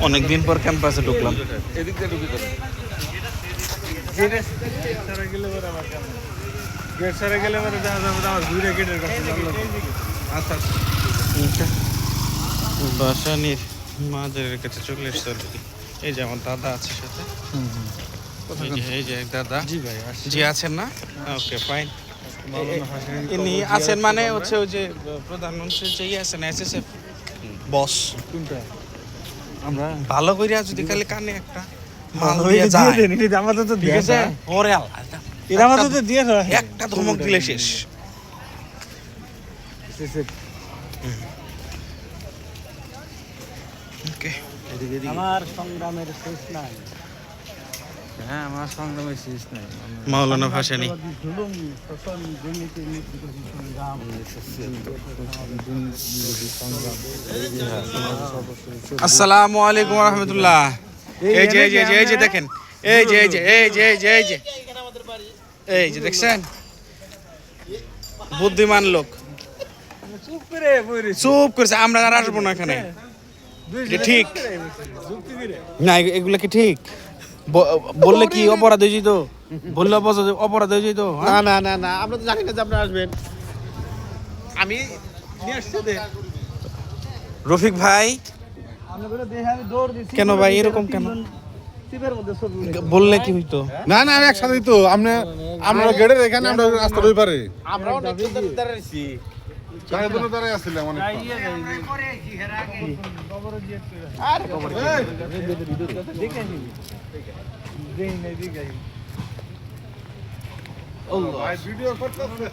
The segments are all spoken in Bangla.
অনেকদিন পর ক্যাম্পাসে ঢুকলাম। এদিক দিয়ে ঢুকে যাবে। গেট সারা গেলে মানে দেখা যাবে আমার ঘুরে গেটের কাছে। আচ্ছা আচ্ছা, বাসানির মাজারের কাছে চলে এসছে অলরেডি। এই যে আমার দাদা আছে সাথে। এই যে দাদা। জি ভাই, জি আছেন না? Okay fine. ইনি আছেন মানে হচ্ছে ওই যে প্রধানমন্ত্রী যে আছেন এসএসএফ বস। কোনটা? আমরা ভালো কইরা যদি খালি কানে একটা মাল ভালো দিয়ে দিয়ে যায়, দেন, এটা আমাদের তো ঠিক দিয়ে আছে? যায়। ওরে আল্লাহ, এটা আমাদের তো দিয়ে যায়। একটা ধমক দিলে শেষ। ওকে, আমার সংগ্রামের শেষ নাই। হ্যাঁ, আমার সংগ্রামের শেষ নাই। মাওলানা ভাসানী। আসসালামু আলাইকুম ওয়া রাহমাতুল্লাহ। এই যে এই যে এই যে দেখেন, এই যে এই যে এই যে এই যে এই যে এই যে দেখছেন, বুদ্ধিমান লোক চুপ করেছে। আমরা আর আসবো না এখানে। এটা ঠিক না, এগুলা কি ঠিক? বললে কি অপরাধ হয়ে যেত? বললে অপরাধ হয়ে যেত? না না না না, আমরা তো জানি না যে আপনি আসবেন। আমি নিয়ে আসছি ওদের। রফিক ভাই, কেন ভাই এরকম কেন? বললে কি হইতো? না না, আমি একসাথে তো আমরা গেটের এখানে, আমরা রাস্তার ওই পারে আমরা অনেক দাঁড়াইছি। তাই জন্য দাঁড়াই আসছিলাম অনেক। ভিডিও করতেছে।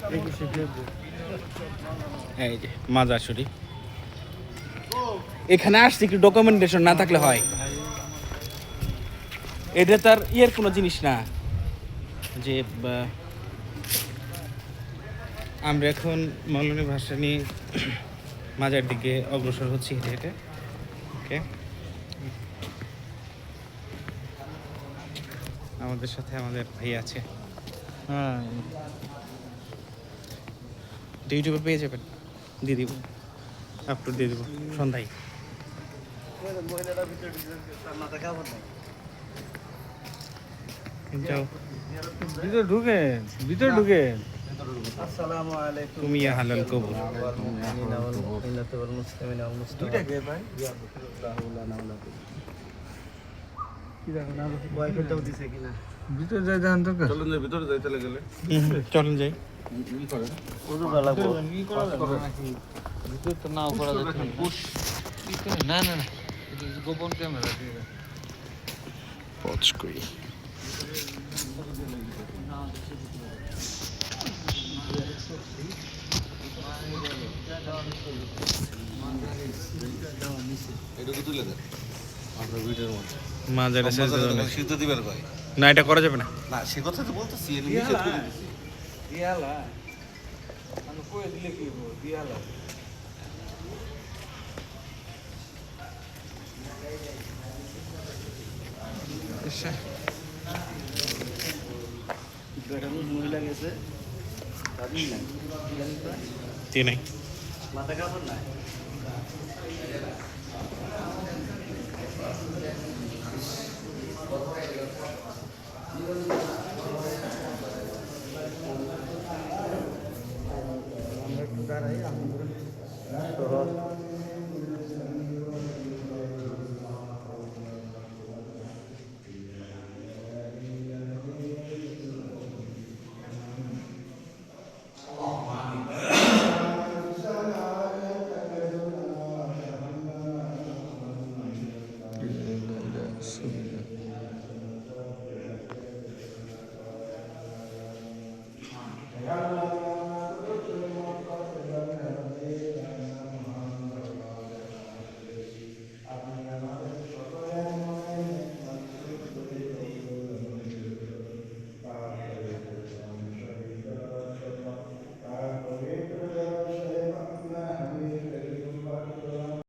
এই যে মাজার শরীফ, এখানে আসছি কি ডকুমেন্টেশন না থাকলে হয়? এটা তার ইয়ের কোনো জিনিস না যে আমরা এখন মাওলানা ভাসানী মাজার দিকে অগ্রসর হচ্ছি হেঁটে হেঁটে। ওকে, আমাদের সাথে আমাদের ভাই আছে। হ্যাঁ, ইউটিউবে পেয়ে যাবেন, দিয়ে দিব, আপলোড দিয়ে দেবো সন্ধ্যায়। যাও, ভিতরে ঢুকেন, ভিতরে ঢুকেন। তুমি ইয়া হালাল কবুল। ভিতরে যাই দেখান দরকার। চলুন যে ভিতরে যাইতে গেলে চলেন যাই। ভিতরে তো নাও করা যাচ্ছে না। না না না, গোপন ক্যামেরা। পজ করি। এটুকু তুলে দেন আপনার ভিডিওর মধ্যে। মাজারে শেষ সিদ্ধ দিবার ভাই। না, এটা করা যাবে না। না, সে কথা তো বলতেছি, এর নিষেধ করে দিছি। দিয়ালা আমি কই দিলে কি হবো? দিয়ালা মহিলা গেছে, দিয়ে নাই। মাথা কাপড় নাই। আমরা একটু দাঁড়াই।